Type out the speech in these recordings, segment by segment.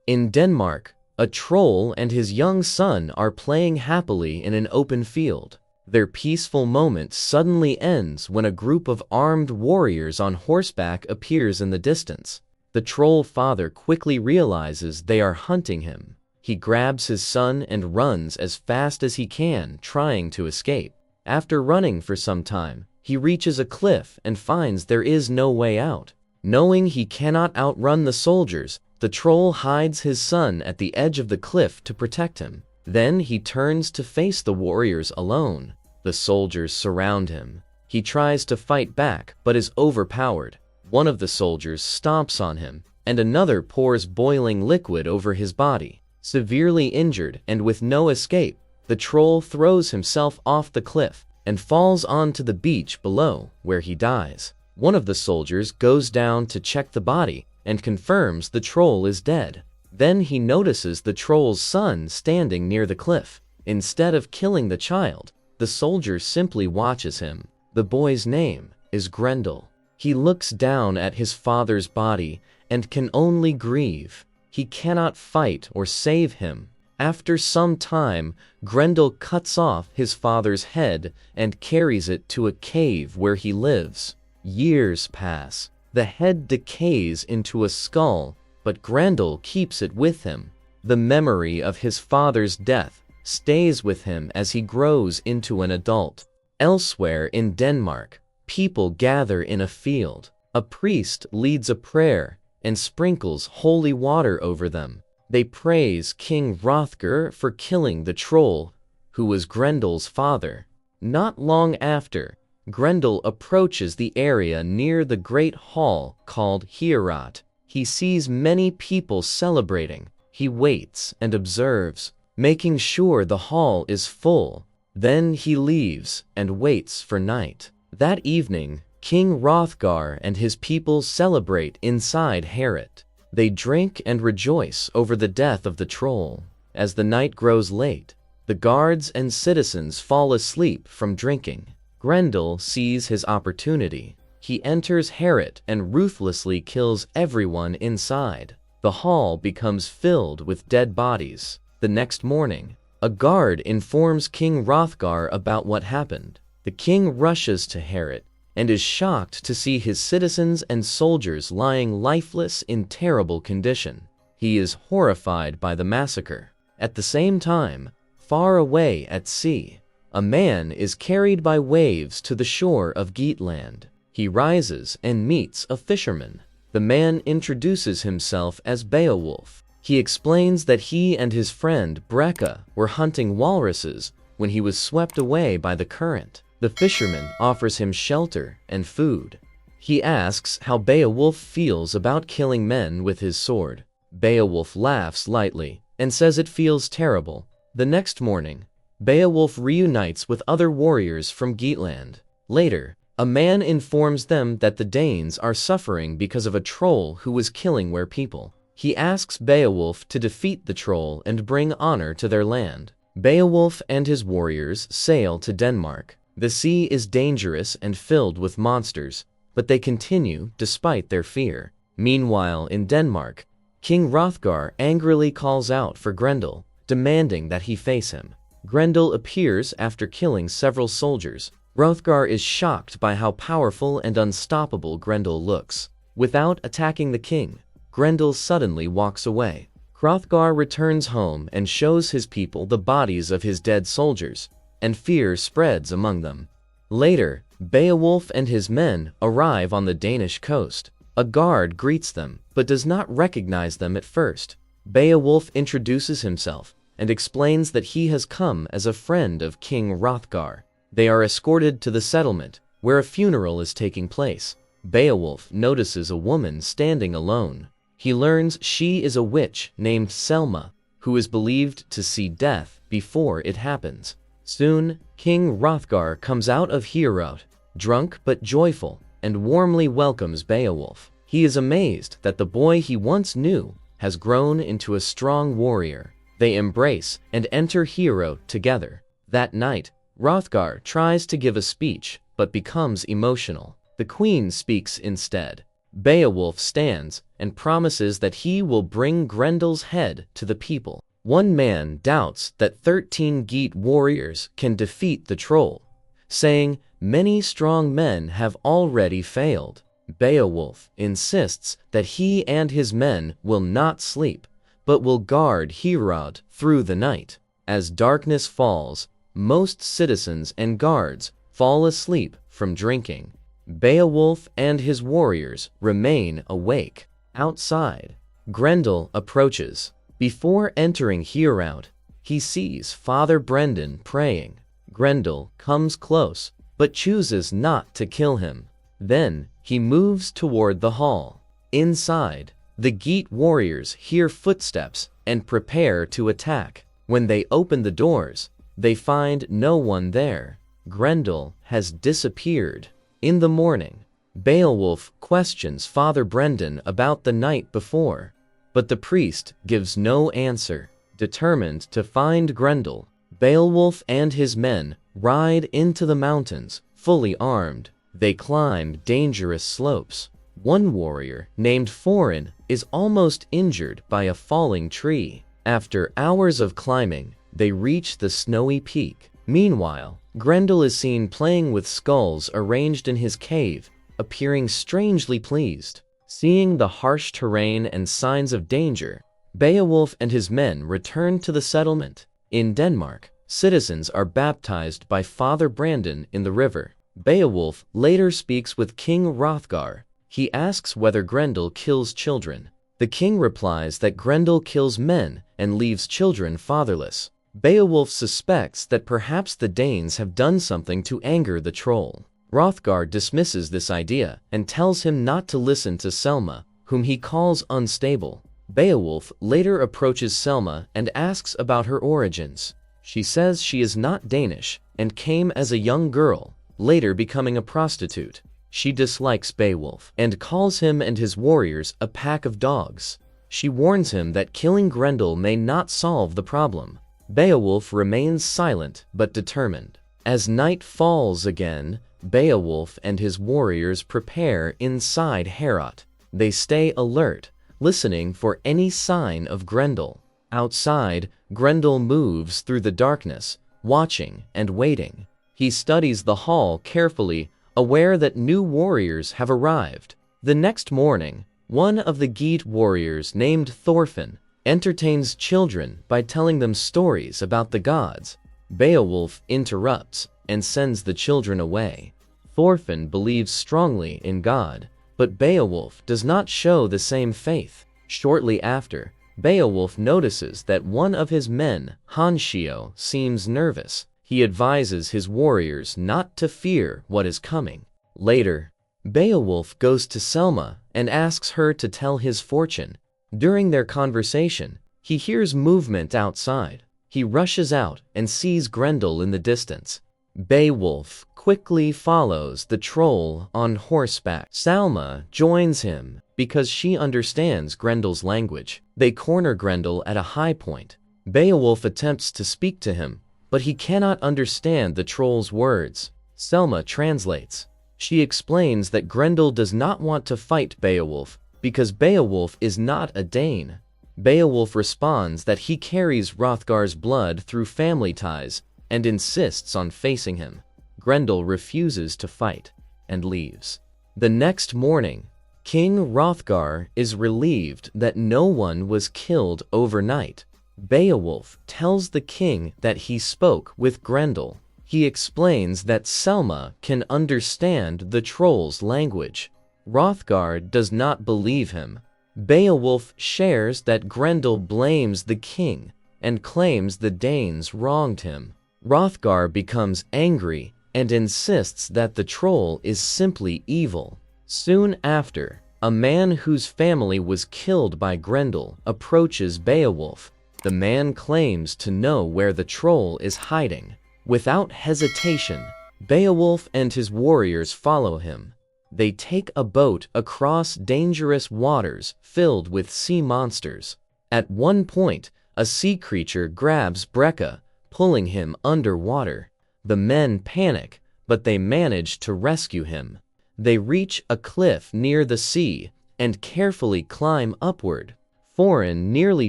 In Denmark, a troll and his young son are playing happily in an open field. Their peaceful moment suddenly ends when a group of armed warriors on horseback appears in the distance. The troll father quickly realizes they are hunting him. He grabs his son and runs as fast as he can, trying to escape. After running for some time, he reaches a cliff and finds there is no way out. Knowing he cannot outrun the soldiers, the troll hides his son at the edge of the cliff to protect him. Then he turns to face the warriors alone. The soldiers surround him. He tries to fight back, but is overpowered. One of the soldiers stomps on him, and another pours boiling liquid over his body. Severely injured and with no escape, the troll throws himself off the cliff and falls onto the beach below, where he dies. One of the soldiers goes down to check the body and confirms the troll is dead. Then he notices the troll's son standing near the cliff. Instead of killing the child, the soldier simply watches him. The boy's name is Grendel. He looks down at his father's body and can only grieve. He cannot fight or save him. After some time, Grendel cuts off his father's head and carries it to a cave where he lives. Years pass. The head decays into a skull, but Grendel keeps it with him. The memory of his father's death stays with him as he grows into an adult. Elsewhere in Denmark, people gather in a field. A priest leads a prayer and sprinkles holy water over them. They praise King Hrothgar for killing the troll, who was Grendel's father. Not long after, Grendel approaches the area near the great hall called Heorot. He sees many people celebrating. He waits and observes, making sure the hall is full. Then he leaves and waits for night. That evening, King Hrothgar and his people celebrate inside Heorot. They drink and rejoice over the death of the troll. As the night grows late, the guards and citizens fall asleep from drinking. Grendel sees his opportunity. He enters Heorot and ruthlessly kills everyone inside. The hall becomes filled with dead bodies. The next morning, a guard informs King Hrothgar about what happened. The king rushes to Heorot and is shocked to see his citizens and soldiers lying lifeless in terrible condition. He is horrified by the massacre. At the same time, far away at sea, a man is carried by waves to the shore of Geatland. He rises and meets a fisherman. The man introduces himself as Beowulf. He explains that he and his friend Brekka were hunting walruses when he was swept away by the current. The fisherman offers him shelter and food. He asks how Beowulf feels about killing men with his sword. Beowulf laughs lightly and says it feels terrible. The next morning, Beowulf reunites with other warriors from Geatland. Later, a man informs them that the Danes are suffering because of a troll who was killing their people. He asks Beowulf to defeat the troll and bring honor to their land. Beowulf and his warriors sail to Denmark. The sea is dangerous and filled with monsters, but they continue despite their fear. Meanwhile, in Denmark, King Hrothgar angrily calls out for Grendel, demanding that he face him. Grendel appears after killing several soldiers. Hrothgar is shocked by how powerful and unstoppable Grendel looks. Without attacking the king, Grendel suddenly walks away. Hrothgar returns home and shows his people the bodies of his dead soldiers, and fear spreads among them. Later, Beowulf and his men arrive on the Danish coast. A guard greets them, but does not recognize them at first. Beowulf introduces himself and explains that he has come as a friend of King Hrothgar. They are escorted to the settlement, where a funeral is taking place. Beowulf notices a woman standing alone. He learns she is a witch named Selma, who is believed to see death before it happens. Soon, King Hrothgar comes out of Heorot, drunk but joyful, and warmly welcomes Beowulf. He is amazed that the boy he once knew has grown into a strong warrior. They embrace and enter Heorot together. That night, Hrothgar tries to give a speech, but becomes emotional. The queen speaks instead. Beowulf stands and promises that he will bring Grendel's head to the people. One man doubts that 13 Geat warriors can defeat the troll, saying, "Many strong men have already failed." Beowulf insists that he and his men will not sleep, but will guard Herod through the night. As darkness falls, most citizens and guards fall asleep from drinking. Beowulf and his warriors remain awake. Outside, Grendel approaches. Before entering Herod, he sees Father Brendan praying. Grendel comes close, but chooses not to kill him. Then he moves toward the hall. Inside, the Geat warriors hear footsteps and prepare to attack. When they open the doors, they find no one there. Grendel has disappeared. In the morning, Beowulf questions Father Brendan about the night before, but the priest gives no answer. Determined to find Grendel, Beowulf and his men ride into the mountains, fully armed. They climb dangerous slopes. One warrior, named Thorin, is almost injured by a falling tree. After hours of climbing, they reach the snowy peak. Meanwhile, Grendel is seen playing with skulls arranged in his cave, appearing strangely pleased. Seeing the harsh terrain and signs of danger, Beowulf and his men return to the settlement. In Denmark, citizens are baptized by Father Brendan in the river. Beowulf later speaks with King Hrothgar. He asks whether Grendel kills children. The king replies that Grendel kills men and leaves children fatherless. Beowulf suspects that perhaps the Danes have done something to anger the troll. Hrothgar dismisses this idea and tells him not to listen to Selma, whom he calls unstable. Beowulf later approaches Selma and asks about her origins. She says she is not Danish and came as a young girl, later becoming a prostitute. She dislikes Beowulf and calls him and his warriors a pack of dogs. She warns him that killing Grendel may not solve the problem. Beowulf remains silent but determined. As night falls again, Beowulf and his warriors prepare inside Herod. They stay alert, listening for any sign of Grendel. Outside, Grendel moves through the darkness, watching and waiting. He studies the hall carefully, aware that new warriors have arrived. The next morning, one of the Geat warriors named Thorfinn entertains children by telling them stories about the gods. Beowulf interrupts and sends the children away. Thorfinn believes strongly in God, but Beowulf does not show the same faith. Shortly after, Beowulf notices that one of his men, Hanshio, seems nervous. He advises his warriors not to fear what is coming. Later, Beowulf goes to Selma and asks her to tell his fortune. During their conversation, he hears movement outside. He rushes out and sees Grendel in the distance. Beowulf quickly follows the troll on horseback. Selma joins him because she understands Grendel's language. They corner Grendel at a high point. Beowulf attempts to speak to him, but he cannot understand the troll's words. Selma translates. She explains that Grendel does not want to fight Beowulf because Beowulf is not a Dane. Beowulf responds that he carries Hrothgar's blood through family ties and insists on facing him. Grendel refuses to fight and leaves. The next morning, King Hrothgar is relieved that no one was killed overnight. Beowulf tells the king that he spoke with Grendel. He explains that Selma can understand the troll's language. Hrothgar does not believe him. Beowulf shares that Grendel blames the king and claims the Danes wronged him. Hrothgar becomes angry and insists that the troll is simply evil. Soon after, a man whose family was killed by Grendel approaches Beowulf. The man claims to know where the troll is hiding. Without hesitation, Beowulf and his warriors follow him. They take a boat across dangerous waters filled with sea monsters. At one point, a sea creature grabs Brekka, pulling him underwater. The men panic, but they manage to rescue him. They reach a cliff near the sea and carefully climb upward. Thorin nearly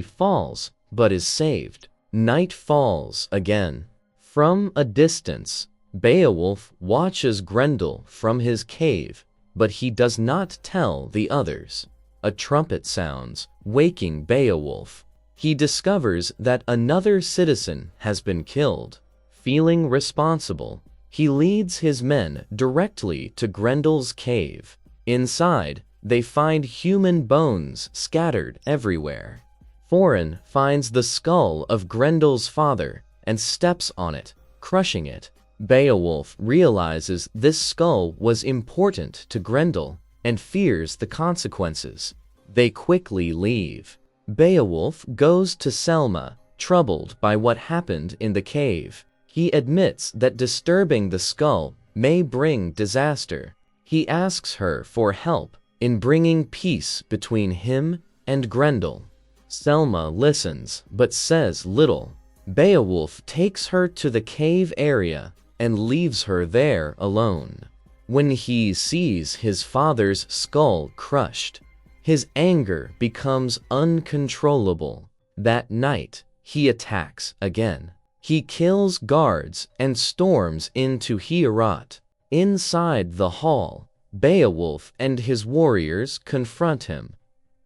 falls, but is saved. Night falls again. From a distance, Beowulf watches Grendel from his cave, but he does not tell the others. A trumpet sounds, waking Beowulf. He discovers that another citizen has been killed. Feeling responsible, he leads his men directly to Grendel's cave. Inside, they find human bones scattered everywhere. Thorin finds the skull of Grendel's father and steps on it, crushing it. Beowulf realizes this skull was important to Grendel and fears the consequences. They quickly leave. Beowulf goes to Selma, troubled by what happened in the cave. He admits that disturbing the skull may bring disaster. He asks her for help in bringing peace between him and Grendel. Selma listens, but says little. Beowulf takes her to the cave area and leaves her there alone. When he sees his father's skull crushed, his anger becomes uncontrollable. That night, he attacks again. He kills guards and storms into Heorot. Inside the hall, Beowulf and his warriors confront him.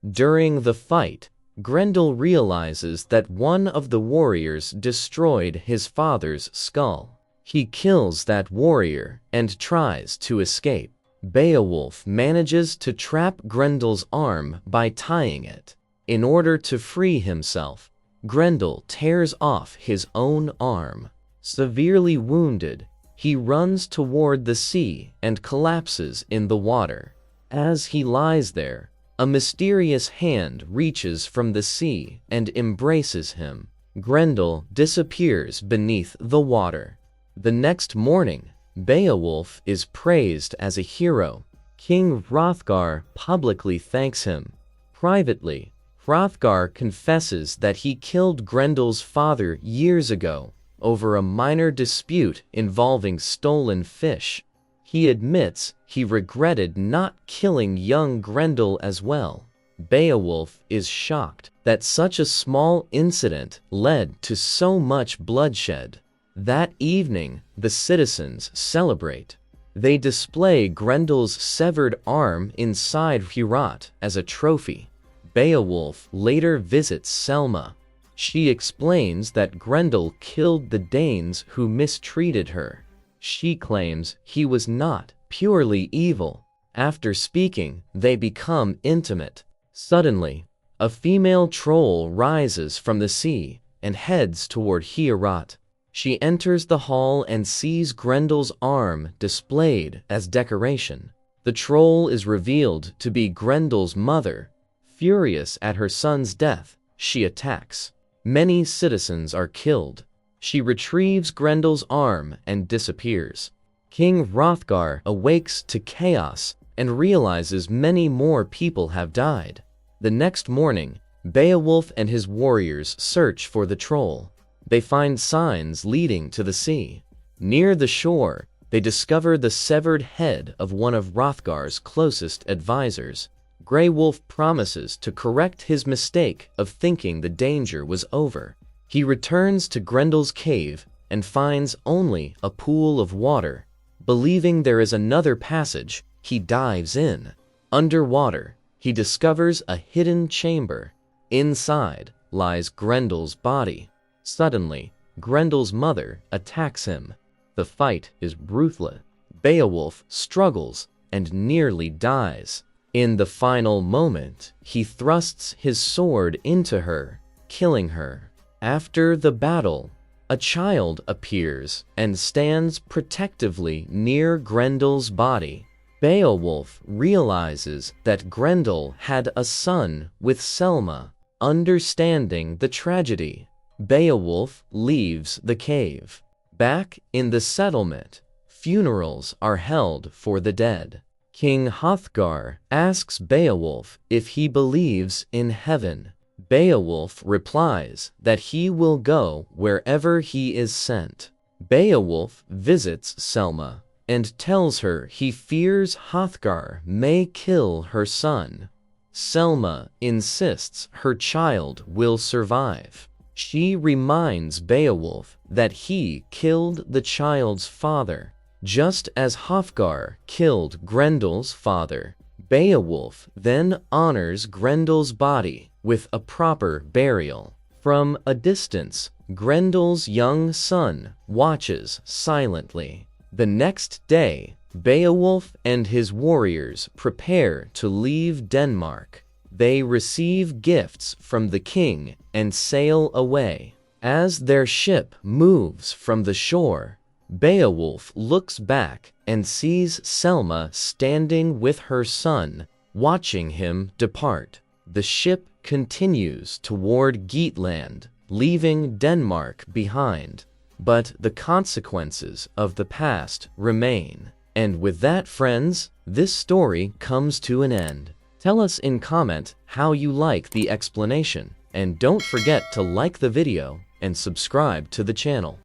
During the fight, Grendel realizes that one of the warriors destroyed his father's skull. He kills that warrior and tries to escape. Beowulf manages to trap Grendel's arm by tying it. In order to free himself, Grendel tears off his own arm. Severely wounded, he runs toward the sea and collapses in the water. As he lies there, a mysterious hand reaches from the sea and embraces him. Grendel disappears beneath the water. The next morning, Beowulf is praised as a hero. King Hrothgar publicly thanks him. Privately, Hrothgar confesses that he killed Grendel's father years ago over a minor dispute involving stolen fish. He admits he regretted not killing young Grendel as well. Beowulf is shocked that such a small incident led to so much bloodshed. That evening, the citizens celebrate. They display Grendel's severed arm inside Heorot as a trophy. Beowulf later visits Selma. She explains that Grendel killed the Danes who mistreated her. She claims he was not purely evil. After speaking, they become intimate. Suddenly, a female troll rises from the sea and heads toward Heorot. She enters the hall and sees Grendel's arm displayed as decoration. The troll is revealed to be Grendel's mother. Furious at her son's death, she attacks. Many citizens are killed. She retrieves Grendel's arm and disappears. King Hrothgar awakes to chaos and realizes many more people have died. The next morning, Beowulf and his warriors search for the troll. They find signs leading to the sea. Near the shore, they discover the severed head of one of Hrothgar's closest advisors. Grey Wolf promises to correct his mistake of thinking the danger was over. He returns to Grendel's cave and finds only a pool of water. Believing there is another passage, he dives in. Underwater, he discovers a hidden chamber. Inside lies Grendel's body. Suddenly, Grendel's mother attacks him. The fight is ruthless. Beowulf struggles and nearly dies. In the final moment, he thrusts his sword into her, killing her. After the battle, a child appears and stands protectively near Grendel's body. Beowulf realizes that Grendel had a son with Selma. Understanding the tragedy, Beowulf leaves the cave. Back in the settlement, funerals are held for the dead. King Hrothgar asks Beowulf if he believes in heaven. Beowulf replies that he will go wherever he is sent. Beowulf visits Selma and tells her he fears Hrothgar may kill her son. Selma insists her child will survive. She reminds Beowulf that he killed the child's father, just as Hrothgar killed Grendel's father. Beowulf then honors Grendel's body with a proper burial. From a distance, Grendel's young son watches silently. The next day, Beowulf and his warriors prepare to leave Denmark. They receive gifts from the king and sail away. As their ship moves from the shore, Beowulf looks back and sees Selma standing with her son, watching him depart. The ship continues toward Geatland, leaving Denmark behind. But the consequences of the past remain. And with that, friends, this story comes to an end. Tell us in comment how you like the explanation, and don't forget to like the video and subscribe to the channel.